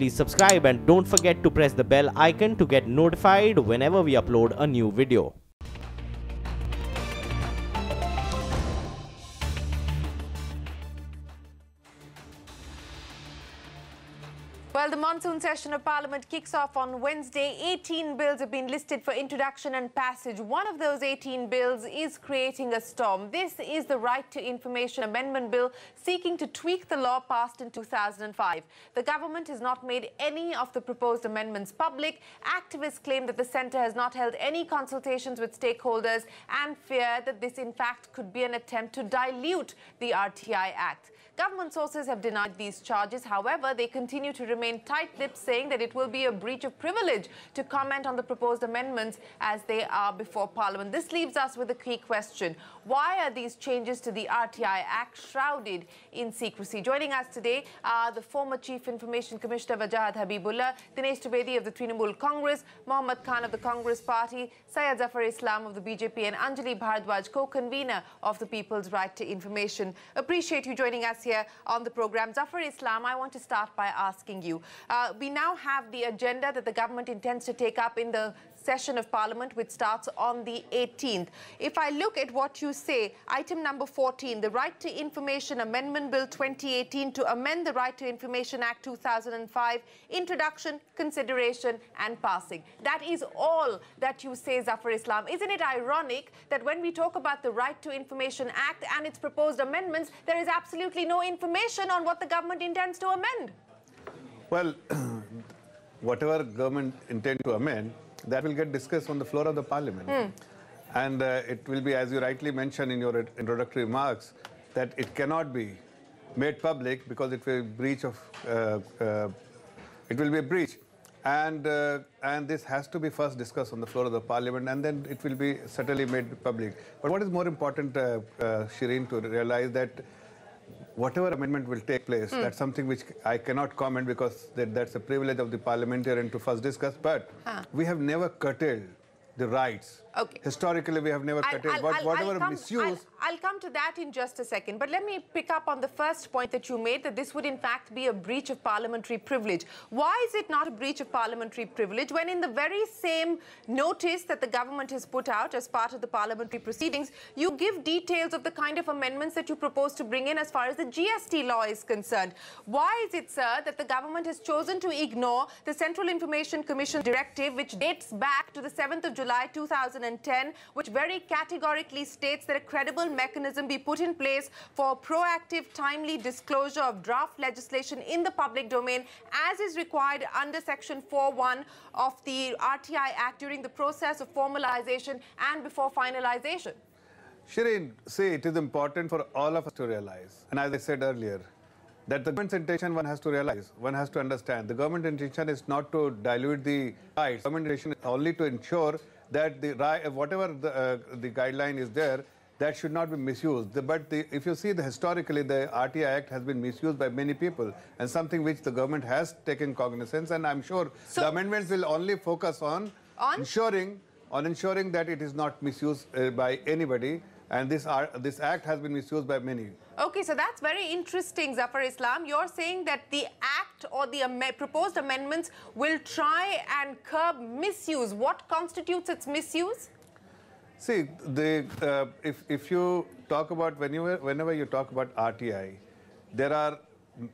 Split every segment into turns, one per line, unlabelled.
please subscribe and don't forget to press the bell icon to get notified whenever we upload a new video.
Well, the monsoon session of Parliament kicks off on Wednesday. 18 bills have been listed for introduction and passage. One of those 18 bills is creating a storm. This is the Right to Information Amendment Bill seeking to tweak the law passed in 2005. The government has not made any of the proposed amendments public. Activists claim that the centre has not held any consultations with stakeholders and fear that this, in fact, could be an attempt to dilute the RTI Act. Government sources have denied these charges. However, they continue to remain tight-lipped, saying that it will be a breach of privilege to comment on the proposed amendments as they are before Parliament. This leaves us with a key question. Why are these changes to the RTI Act shrouded in secrecy? Joining us today are the former Chief Information Commissioner Wajahat Habibullah, Dinesh Trivedi of the Trinamool Congress, Mohammad Khan of the Congress Party, Syed Zafar Islam of the BJP and Anjali Bharadwaj, co-convener of the People's Right to Information. Appreciate you joining us here on the program. Zafar Islam, I want to start by asking you. We now have the agenda that the government intends to take up in the session of Parliament, which starts on the 18th. If I look at what you say, item number 14, the Right to Information Amendment Bill 2018 to amend the Right to Information Act 2005, introduction, consideration and passing. That is all that you say, Zafar Islam. Isn't it ironic that when we talk about the Right to Information Act and its proposed amendments, there is absolutely no information on what the government intends to amend?
Well, whatever government intend to amend, that will get discussed on the floor of the Parliament. And it will be, as you rightly mentioned in your introductory remarks, that it cannot be made public because it will breach of it will be a breach. And this has to be first discussed on the floor of the Parliament, and then it will be certainly made public. But what is more important, Shireen, to realize that whatever amendment will take place, that's something which I cannot comment because that's a privilege of the parliamentarian to first discuss. But we have never curtailed the rights. Okay. Historically, we have never curtailed. Whatever misuse...
I'll come to that in just a second. But let me pick up on the first point that you made, that this would in fact be a breach of parliamentary privilege. Why is it not a breach of parliamentary privilege when in the very same notice that the government has put out as part of the parliamentary proceedings, you give details of the kind of amendments that you propose to bring in as far as the GST law is concerned? Why is it, sir, that the government has chosen to ignore the Central Information Commission directive, which dates back to the 7th of July 2010, which very categorically states that a credible mechanism be put in place for proactive, timely disclosure of draft legislation in the public domain, as is required under Section 4(1) of the RTI Act during the process of formalization and before finalization?
Shireen, see, it is important for all of us to realize, and as I said earlier, that the government's intention, one has to realize, one has to understand. The government intention is not to dilute the rights. The government intention is only to ensure that the whatever the guideline is there, that should not be misused. If you see historically, the RTI Act has been misused by many people, and something which the government has taken cognizance, and I'm sure the amendments will only focus on ensuring that it is not misused by anybody, and this act has been misused by many.
Okay, so that's very interesting, Zafar Islam. You're saying that the act or the proposed amendments will try and curb misuse. What constitutes its misuse?
See, if you talk about, whenever you talk about RTI, there are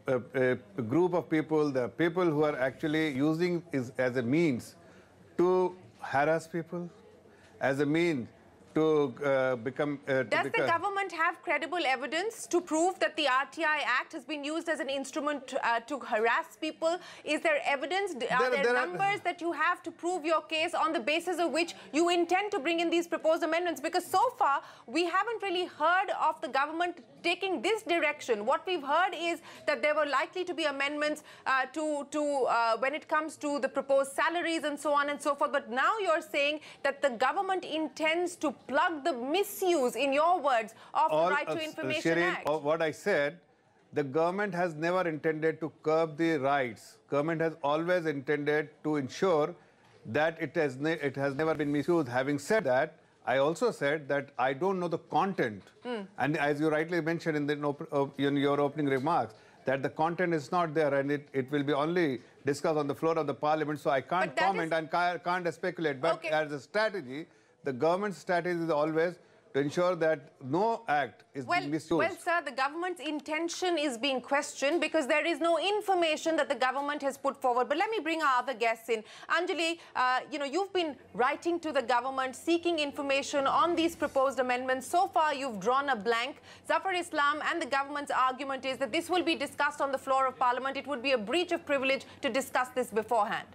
a group of people, the people who are actually using it as a means to harass people, as a means to become...
Does the government have credible evidence to prove that the RTI Act has been used as an instrument to harass people? Is there evidence? Are there numbers that you have to prove your case on the basis of which you intend to bring in these proposed amendments? Because so far, we haven't really heard of the government taking this direction. What we've heard is that there were likely to be amendments when it comes to the proposed salaries and so on and so forth. But now you're saying that the government intends to plug the misuse, in your words, of the Right to Information Act.
What I said, the government has never intended to curb the rights. Government has always intended to ensure that it has never been misused. Having said that, I also said that I don't know the content. And as you rightly mentioned in your opening remarks, that the content is not there and it will be only discussed on the floor of the parliament. So I can't comment and can't speculate. But as a strategy, the government's strategy is always to ensure that no act is being misused.
Well, sir, the government's intention is being questioned because there is no information that the government has put forward. But let me bring our other guests in. Anjali, you know, you've been writing to the government, seeking information on these proposed amendments. So far, you've drawn a blank. Zafar Islam and the government's argument is that this will be discussed on the floor of Parliament. It would be a breach of privilege to discuss this beforehand.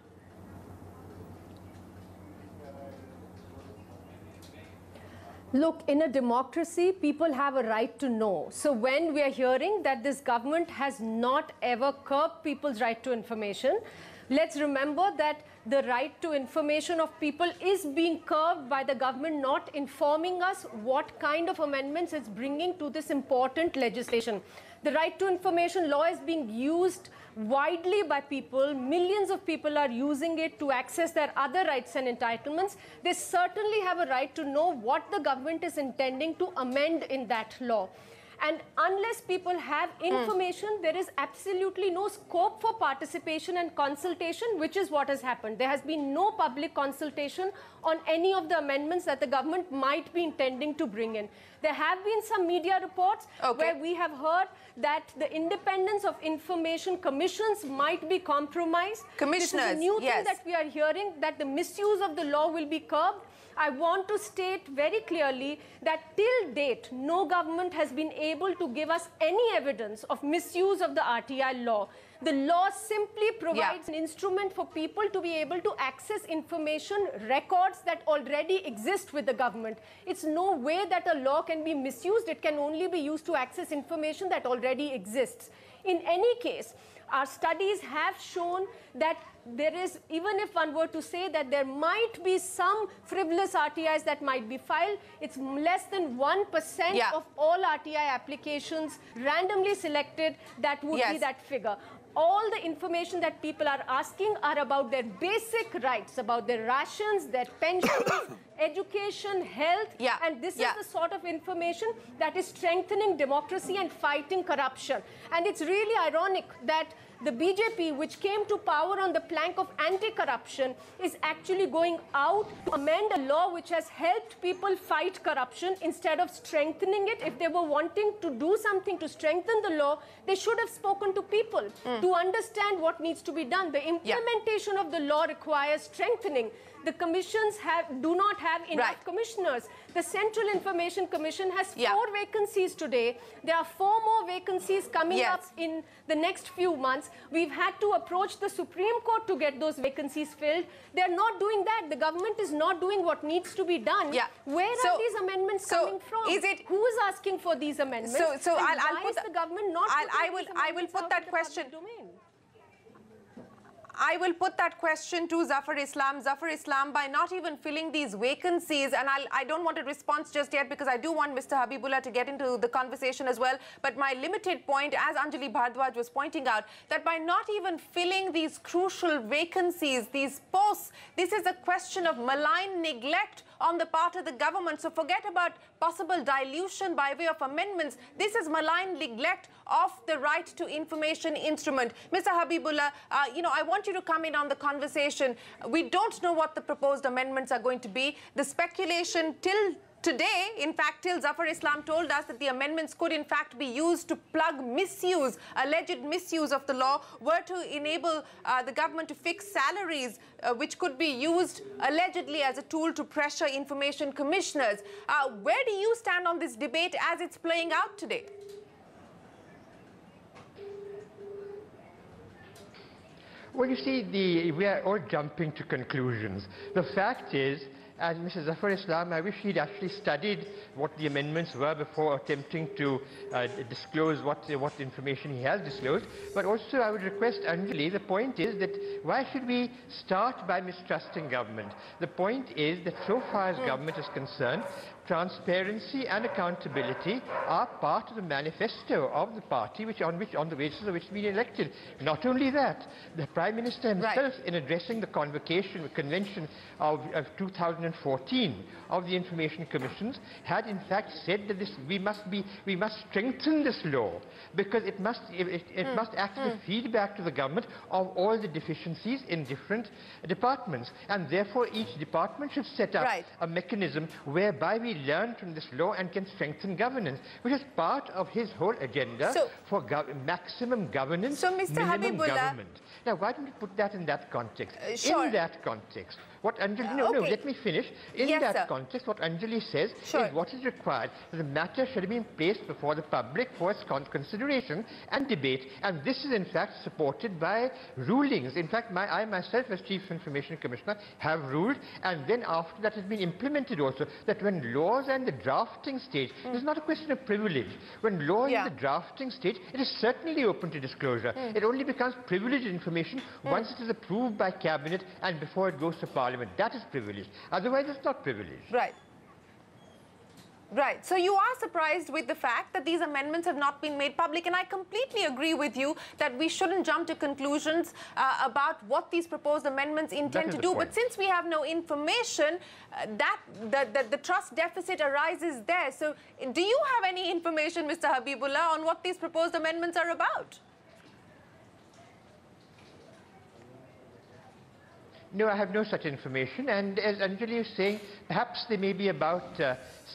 Look, in a democracy, people have a right to know. So when we are hearing that this government has not ever curbed people's right to information, let's remember that the right to information of people is being curbed by the government not informing us what kind of amendments it's bringing to this important legislation. The right to information law is being used widely by people. Millions of people are using it to access their other rights and entitlements. They certainly have a right to know what the government is intending to amend in that law. And unless people have information, there is absolutely no scope for participation and consultation, which is what has happened. There has been no public consultation on any of the amendments that the government might be intending to bring in. There have been some media reports where we have heard that the independence of information commissions might be compromised.
Commissioners,
this is a new thing that we are hearing, that the misuse of the law will be curbed. I want to state very clearly that till date, no government has been able to give us any evidence of misuse of the RTI law. The law simply provides an instrument for people to be able to access information, records that already exist with the government. It's no way that a law can be misused. It can only be used to access information that already exists. In any case, our studies have shown that there is, even if one were to say that there might be some frivolous RTIs that might be filed, it's less than 1% of all RTI applications randomly selected that would be that figure. All the information that people are asking are about their basic rights, about their rations, their pensions, education, health, and this is the sort of information that is strengthening democracy and fighting corruption. And it's really ironic that the BJP, which came to power on the plank of anti-corruption, is actually going out to amend a law which has helped people fight corruption instead of strengthening it. If they were wanting to do something to strengthen the law, they should have spoken to people to understand what needs to be done. The implementation of the law requires strengthening. The commissions do not have enough commissioners. The Central Information Commission has 4 vacancies today. There are 4 more vacancies coming up in the next few months. We've had to approach the Supreme Court to get those vacancies filled. They're not doing that. The government is not doing what needs to be done. Where are these amendments coming from? Who is asking for these amendments?
So
I'll put the government not
I will put that question. I will put that question to Zafar Islam. Zafar Islam, by not even filling these vacancies, and I don't want a response just yet because I do want Mr. Habibullah to get into the conversation as well. But my limited point, as Anjali Bhardwaj was pointing out, that by not even filling these crucial vacancies, these posts, this is a question of malign neglect on the part of the government. So forget about possible dilution by way of amendments. This is malign neglect of the right to information instrument. Mr. Habibullah, you know, I want you to come in on the conversation. We don't know what the proposed amendments are going to be. The speculation till today, in fact, till Zafar Islam told us that the amendments could in fact be used to plug misuse, alleged misuse of the law, were to enable the government to fix salaries, which could be used allegedly as a tool to pressure information commissioners. Where do you stand on this debate as it's playing out today?
Well, you see, we are all jumping to conclusions. The fact is, as Mr. Zafar Islam, I wish he'd actually studied what the amendments were before attempting to disclose what information he has disclosed. But also, I would request Anjali, the point is that why should we start by mistrusting government? The point is that so far as government is concerned, transparency and accountability are part of the manifesto of the party on the basis of which we been elected. Not only that, the Prime Minister himself, in addressing the convention of 2004, 2014 of the Information Commissions had in fact said that we must strengthen this law because it must act as a feedback to the government of all the deficiencies in different departments, and therefore each department should set up a mechanism whereby we learn from this law and can strengthen governance, which is part of his whole agenda for maximum governance, minimum government. Now, why don't you put that in that context? In that context, what Anjali... No, let me finish. In that context, what Anjali says is what is required. The matter should have been placed before the public for its consideration and debate, and this is in fact supported by rulings. In fact, I myself as Chief Information Commissioner have ruled, and then after that has been implemented also, that when laws are in the drafting stage, it's not a question of privilege. When law is in the drafting stage, it is certainly open to disclosure. It only becomes privileged information once it is approved by Cabinet and before it goes to Parliament. That is privileged. Otherwise, it's not privileged.
Right. Right. So you are surprised with the fact that these amendments have not been made public, and I completely agree with you that we shouldn't jump to conclusions about what these proposed amendments intend to do. But since we have no information, the trust deficit arises there. So do you have any information, Mr. Habibullah, on what these proposed amendments are about?
No, I have no such information, and as Anjali is saying, perhaps they may be about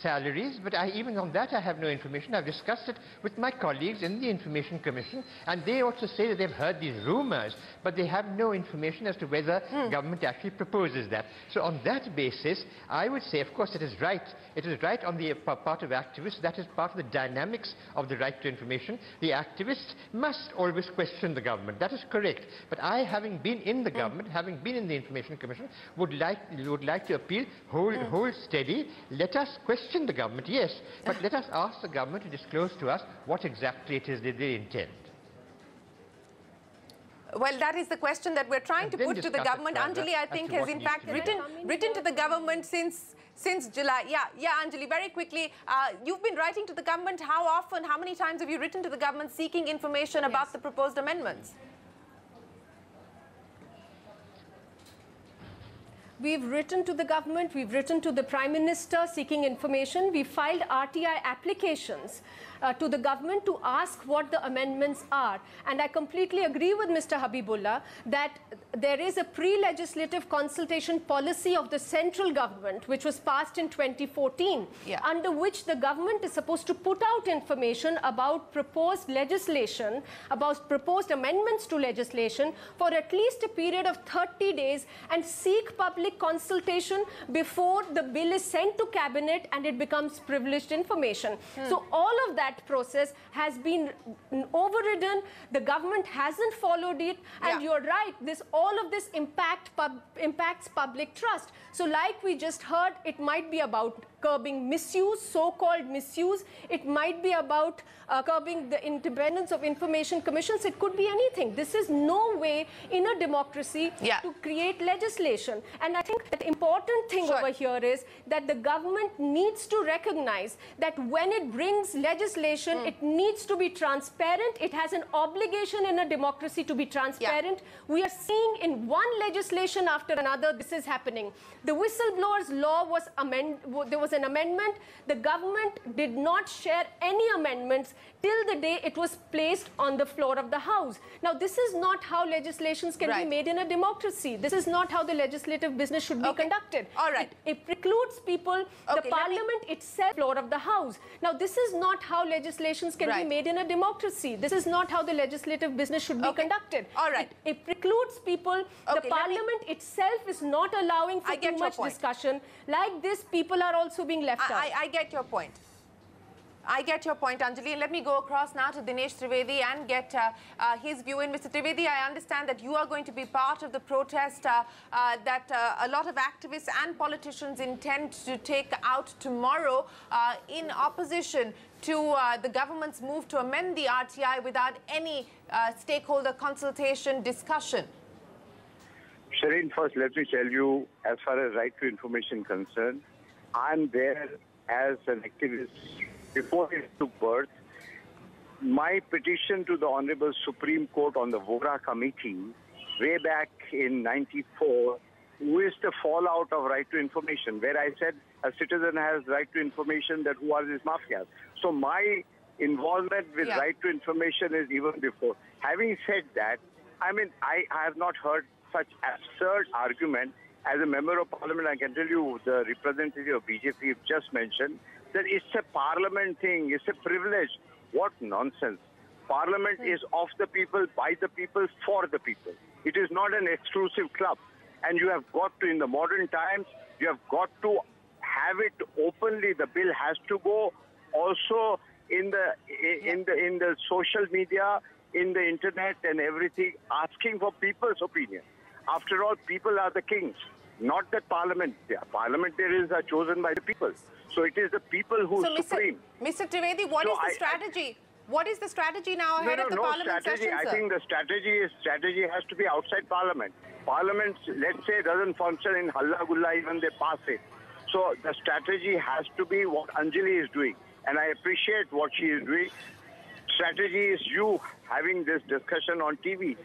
salaries, but even on that I have no information. I've discussed it with my colleagues in the Information Commission, and they also say that they've heard these rumours, but they have no information as to whether government actually proposes that. So on that basis, I would say, of course, it is right. It is right on the part of activists. That is part of the dynamics of the right to information. The activists must always question the government. That is correct. But I, having been in the government, having been in the Information Commission, would like to appeal, hold steady. Let us question the government, yes, but let us ask the government to disclose to us what exactly it is that they intend.
Well, that is the question that we're trying to put to the government. Anjali, I think, has in fact written to the government since July. Yeah, Anjali, very quickly, you've been writing to the government. How often, how many times have you written to the government seeking information about the proposed amendments?
We've written to the government, we've written to the Prime Minister seeking information. We filed RTI applications to the government to ask what the amendments are. And I completely agree with Mr. Habibullah that there is a pre-legislative consultation policy of the central government, which was passed in 2014, under which the government is supposed to put out information about proposed legislation, about proposed amendments to legislation for at least a period of 30 days and seek public consultation before the bill is sent to Cabinet and it becomes privileged information. So all of that process has been overridden. The government hasn't followed it, and you're right, all of this impacts public trust. So like we just heard, it might be about curbing misuse, so-called misuse. It might be about curbing the independence of information commissions. It could be anything. This is no way in a democracy to create legislation. And I think the important thing over here is that the government needs to recognize that when it brings legislation, it needs to be transparent. It has an obligation in a democracy to be transparent. We are seeing in one legislation after another, this is happening. The whistleblowers law was amended. There was an amendment. The government did not share any amendments till the day it was placed on the floor of the House. Now, this is not how legislations can be made in a democracy. This is not how the legislative business should be conducted.
All right.
It precludes people, the Parliament itself, floor of the House. Now, this is not how legislations can be made in a democracy. This is not how the legislative business should be conducted.
All right.
It precludes people. The Parliament itself is not allowing for too much discussion. Like this, people are also being left out.
I get your point. I get your point, Anjali. Let me go across now to Dinesh Trivedi and get his view in. Mr. Trivedi, I understand that you are going to be part of the protest that a lot of activists and politicians intend to take out tomorrow in opposition to the government's move to amend the RTI without any stakeholder consultation discussion.
Shireen, first let me tell you, as far as right to information concerned, I'm there as an activist before it took birth. My petition to the Honorable Supreme Court on the VORA committee way back in '94 who is the fallout of right to information, where I said a citizen has right to information, that who are these mafias. So my involvement with right to information is even before. Having said that, I mean, I have not heard such absurd argument. As a member of parliament, I can tell you the representative of BJP just mentioned that it's a parliament thing, it's a privilege. What nonsense. Parliament is of the people, by the people, for the people. It is not an exclusive club. And you have got to, in the modern times, you have got to have it openly. The bill has to go also in the social media, in the internet and everything, asking for people's opinion. After all, people are the kings, not the parliament. The parliamentarians are chosen by the people. So it is the people who are supreme.
Mr. Trivedi, what is the strategy? What is the strategy now ahead of the parliament session, sir?
I think the strategy has to be outside parliament. Parliament, let's say, doesn't function in Halla Gulla, even they pass it. So the strategy has to be what Anjali is doing. And I appreciate what she is doing. Strategy is you having this discussion on TV.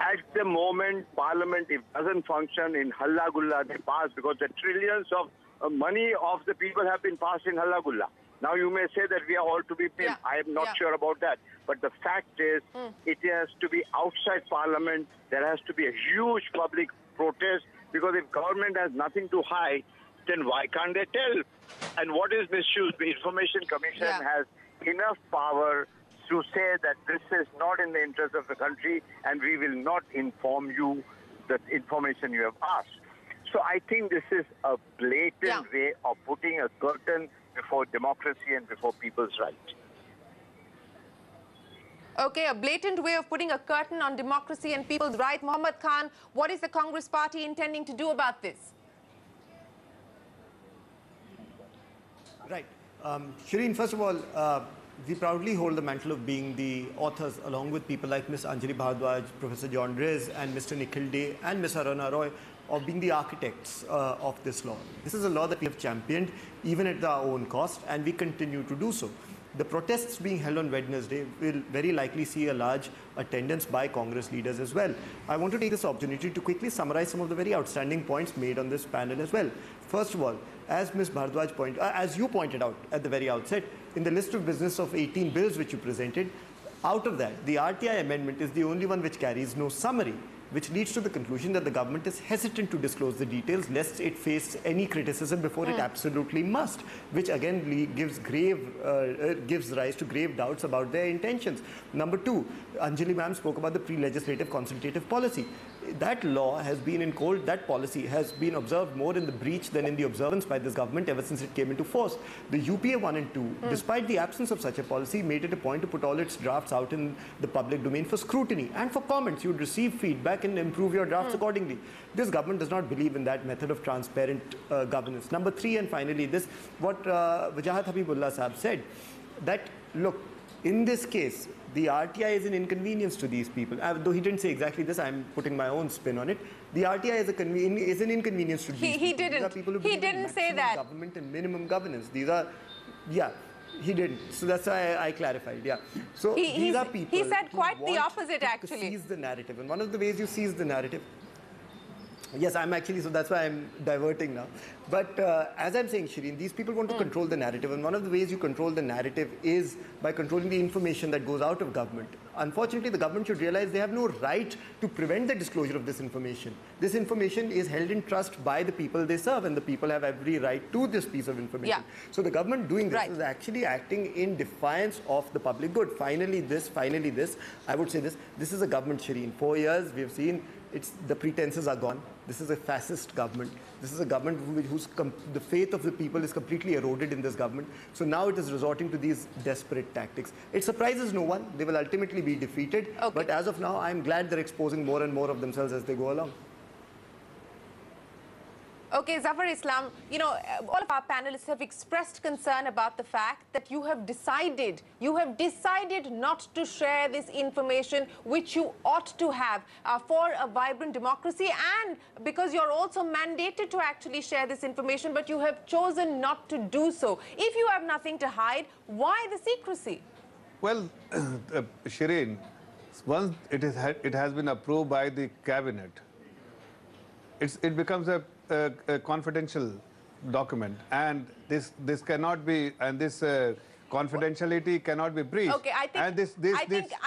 At the moment, Parliament, if it doesn't function in Halla Gulla, they pass because the trillions of money of the people have been passed in Halla Gulla. Now you may say that we are all to be paid. I am not sure about that. But the fact is, it has to be outside Parliament. There has to be a huge public protest because if government has nothing to hide, then why can't they tell? And what is misuse? The Information Commission has enough power to say that this is not in the interest of the country and we will not inform you the information you have asked. So I think this is a blatant way of putting a curtain before democracy and before people's rights.
Okay, a blatant way of putting a curtain on democracy and people's rights. Mohammed Khan, what is the Congress party intending to do about this?
Right. Shireen, first of all, we proudly hold the mantle of being the authors, along with people like Ms. Anjali Bhardwaj, Professor John Riz, and Mr. Nikhil Day, and Ms. Aruna Roy, of being the architects of this law. This is a law that we have championed, even at our own cost, and we continue to do so. The protests being held on Wednesday will very likely see a large attendance by Congress leaders as well. I want to take this opportunity to quickly summarize some of the very outstanding points made on this panel as well. First of all, as Ms. Bhardwaj as you pointed out at the very outset, in the list of business of 18 bills which you presented, out of that, the RTI amendment is the only one which carries no summary, which leads to the conclusion that the government is hesitant to disclose the details lest it face any criticism before it absolutely must, which again gives rise to grave doubts about their intentions. Number two, Anjali ma'am spoke about the pre-legislative consultative policy. That law has been in cold, that policy has been observed more in the breach than in the observance by this government ever since it came into force. The UPA 1 and 2, despite the absence of such a policy, made it a point to put all its drafts out in the public domain for scrutiny and for comments. You would receive feedback and improve your drafts accordingly. This government does not believe in that method of transparent governance. Number three, and finally, this, what andWajahat Habibullah Sahab said, that look, in this case, the RTI is an inconvenience to these people. Though he didn't say exactly this, I'm putting my own spin on it. The RTI is an inconvenience to these people.
He didn't.
These are people who
He didn't say that.
Government and minimum governance. These are, he didn't. So that's why I clarified. So these are people.
He said quite the opposite, actually.
Seize the narrative, and one of the ways you seize the narrative. Yes, I'm actually, so that's why I'm diverting now. But as I'm saying, Shireen, these people want to control the narrative, and one of the ways you control the narrative is by controlling the information that goes out of government. Unfortunately, the government should realize they have no right to prevent the disclosure of this information. This information is held in trust by the people they serve, and the people have every right to this piece of information. So the government doing this is actually acting in defiance of the public good. Finally this, I would say this is a government, Shireen. 4 years, we have seen the pretenses are gone. This is a fascist government. This is a government the faith of the people is completely eroded in this government. So now it is resorting to these desperate tactics. It surprises no one. They will ultimately be defeated. But as of now, I'm glad they're exposing more and more of themselves as they go along.
Okay, Zafar Islam, you know, all of our panelists have expressed concern about the fact that you have decided not to share this information which you ought to have for a vibrant democracy, and because you're also mandated to actually share this information, but you have chosen not to do so. If you have nothing to hide, why the secrecy?
Well, Shireen, once it has been approved by the cabinet, it becomes a confidential document, and this cannot be, and this confidentiality cannot be breached.
Okay, I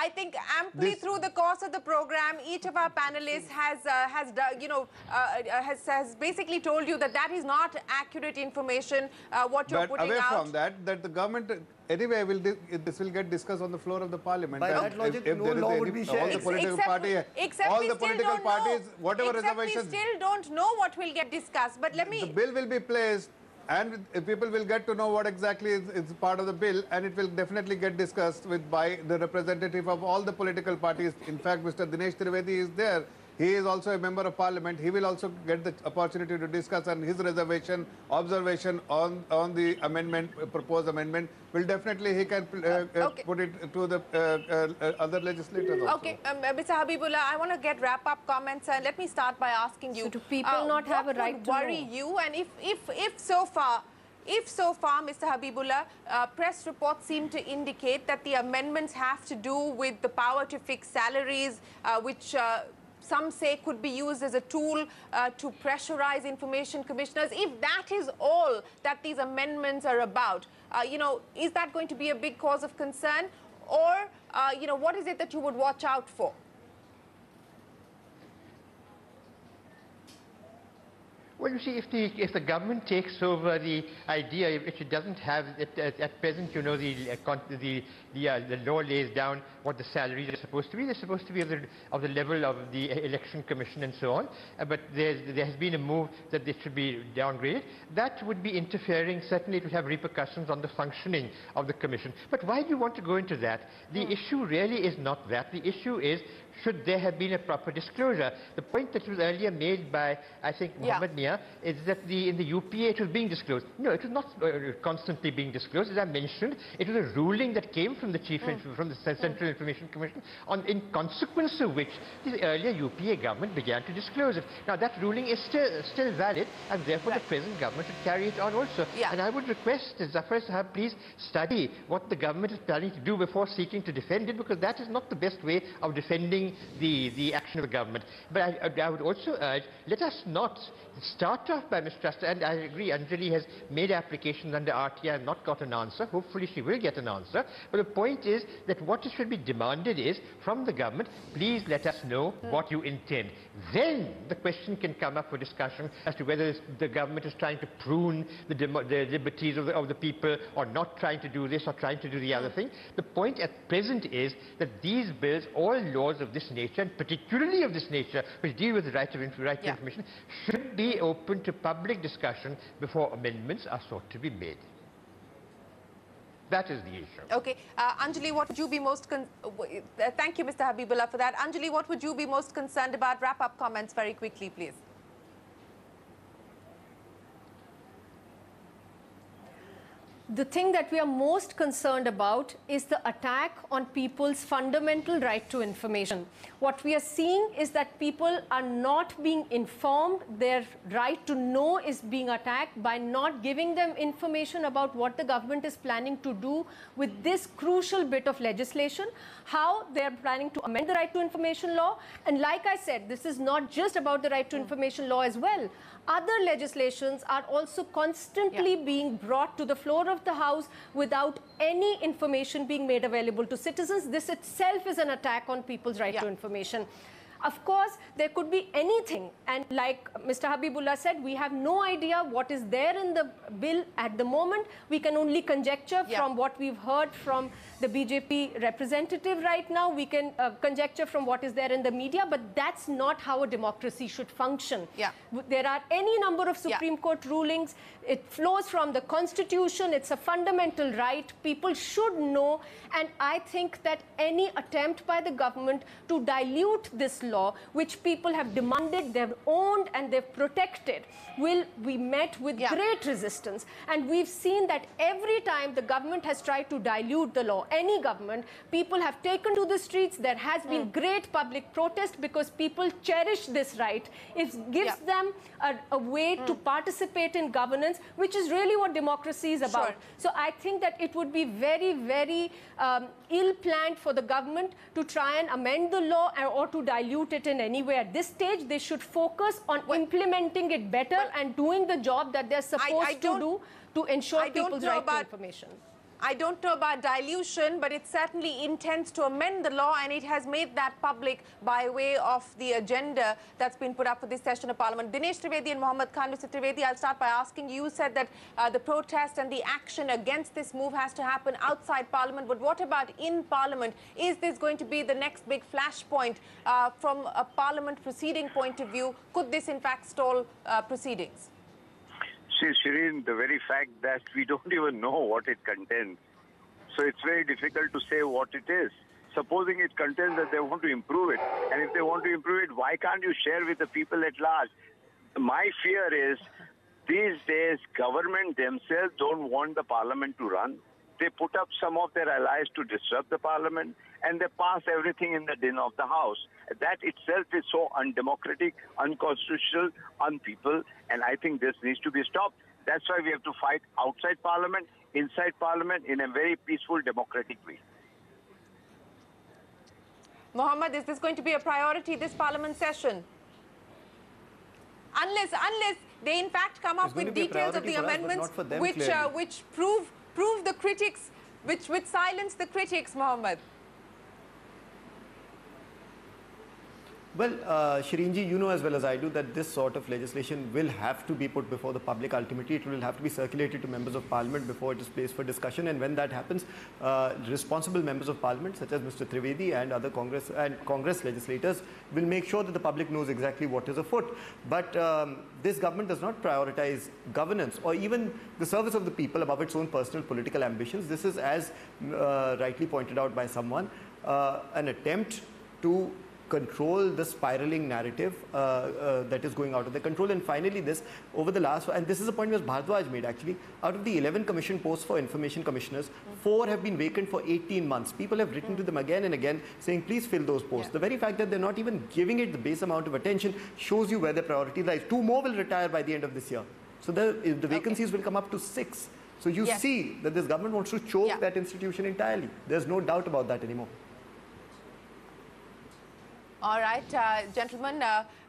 think amply through the course of the program, each of our panelists has basically told you that is not accurate information. What you're putting
away
out.
from that the government anyway this will get discussed on the floor of the parliament.
By that logic, no law would be shared.
All the political parties, whatever reservations.
We still don't know what will get discussed. But let me.
The bill will be placed, and people will get to know what exactly is part of the bill, and it will definitely get discussed by the representative of all the political parties. In fact, Mr. Dinesh Trivedi is there. He is also a member of parliament. He will also get the opportunity to discuss, and his observation on the amendment, proposed amendment, will definitely, he can put it to the other legislators also.
Okay, Mr. Habibullah, I want to wrap up comments, and let me start by asking you.
So do people not have a right to know?
What would worry you, and if so far, Mr. Habibullah, press reports seem to indicate that the amendments have to do with the power to fix salaries, which some say could be used as a tool to pressurize information commissioners. If that is all that these amendments are about, is that going to be a big cause of concern? Or, what is it that you would watch out for?
Well, you see, if the government takes over the idea, which it doesn't have at present, the law lays down what the salaries are supposed to be. They're supposed to be of the level of the election commission and so on. But there has been a move that they should be downgraded. That would be interfering. Certainly, it would have repercussions on the functioning of the commission. But why do you want to go into that? The issue really is not that. The issue is, should there have been a proper disclosure? The point that was earlier made by, I think, Muhammad Nia, is that in the UPA it was being disclosed. No, it was not constantly being disclosed. As I mentioned, it was a ruling that came from the from the Central Information Commission, in consequence of which the earlier UPA government began to disclose it. Now, that ruling is still valid, and therefore the present government should carry it on also. And I would request Zafar Islam, please study what the government is planning to do before seeking to defend it, because that is not the best way of defending the action of the government. But I would also urge, let us not start off by mistrust. And I agree, Anjali has made applications under RTI and not got an answer. Hopefully she will get an answer. But the point is that what should be demanded is, from the government, please let us know what you intend. Then the question can come up for discussion as to whether the government is trying to prune the liberties of the people, or not trying to do this or trying to do the other thing. The point at present is that these bills, all laws of this nature, and particularly of this nature, which deal with the right to information, should be open to public discussion before amendments are sought to be made. That is the issue.
Okay. Anjali, what would you be most... thank you, Mr. Habibullah, for that. Anjali, what would you be most concerned about? Wrap up comments very quickly, please.
The thing that we are most concerned about is the attack on people's fundamental right to information. What we are seeing is that people are not being informed. Their right to know is being attacked by not giving them information about what the government is planning to do with this crucial bit of legislation, how they are planning to amend the right to information law. And like I said, this is not just about the right to information law as well. Other legislations are also constantly being brought to the floor of the House without any information being made available to citizens. This itself is an attack on people's right to information. Of course, there could be anything. And like Mr. Habibullah said, we have no idea what is there in the bill at the moment. We can only conjecture from what we've heard from the BJP representative right now. We can conjecture from what is there in the media, but that's not how a democracy should function. There are any number of Supreme Court rulings. It flows from the Constitution. It's a fundamental right. People should know. And I think that any attempt by the government to dilute this law, which people have demanded, they've owned and they've protected, will be met with great resistance. And we've seen that every time the government has tried to dilute the law, any government, people have taken to the streets. There has been great public protest because people cherish this right. It gives them a way to participate in governance, which is really what democracy is about. So I think that it would be very, very ill-planned for the government to try and amend the law or to dilute dilute it in any way at this stage. They should focus on implementing it better and doing the job that they're supposed to do to ensure people's right to information.
I don't know about dilution, but it certainly intends to amend the law, and it has made that public by way of the agenda that's been put up for this session of Parliament. Dinesh Trivedi and Mohammad Khan. Mr. Trivedi, I'll start by asking you. You said that the protest and the action against this move has to happen outside Parliament, but what about in Parliament? Is this going to be the next big flashpoint from a Parliament proceeding point of view? Could this in fact stall proceedings?
See, Shireen, the very fact that we don't even know what it contains, so it's very difficult to say what it is. Supposing it contains that they want to improve it, and if they want to improve it, why can't you share with the people at large? My fear is, these days, government themselves don't want the parliament to run. They put up some of their allies to disrupt the parliament, and they pass everything in the din of the house. That itself is so undemocratic, unconstitutional, unpeople, and I think this needs to be stopped. That's why we have to fight outside Parliament, inside Parliament, in a very peaceful, democratic way.
Mohammed, is this going to be a priority this Parliament session? Unless they in fact come up with details of the amendments which prove the critics, which silence the critics, Mohammed.
Well, Shireenji, you know as well as I do that this sort of legislation will have to be put before the public. Ultimately, it will have to be circulated to members of Parliament before it is placed for discussion. And when that happens, responsible members of Parliament, such as Mr. Trivedi and other Congress legislators, will make sure that the public knows exactly what is afoot. But this government does not prioritize governance or even the service of the people above its own personal political ambitions. This is, as rightly pointed out by someone, an attempt to control the spiraling narrative that is going out of their control. And finally, this over the last, and this is a point which Bhardwaj made actually, out of the 11 commission posts for information commissioners, 4 have been vacant for 18 months. People have written to them again and again saying, please fill those posts. The very fact that they're not even giving it the base amount of attention shows you where their priority lies. 2 more will retire by the end of this year. So the vacancies will come up to 6. So you see that this government wants to choke that institution entirely. There's no doubt about that anymore.
All right, gentlemen,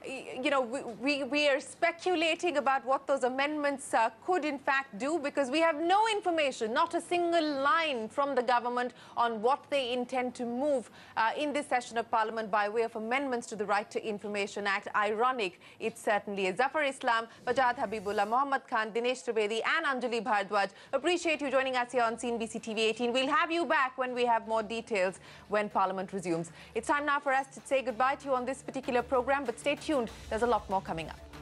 you know, we are speculating about what those amendments could in fact do, because we have no information, not a single line from the government on what they intend to move in this session of Parliament by way of amendments to the Right to Information Act. Ironic, it certainly is. Zafar Islam, Wajahat Habibullah, Mohammad Khan, Dinesh Trivedi and Anjali Bhardwaj, appreciate you joining us here on CNBC TV 18. We'll have you back when we have more details when Parliament resumes. It's time now for us to say goodbye to you on this particular program, but stay tuned. There's a lot more coming up.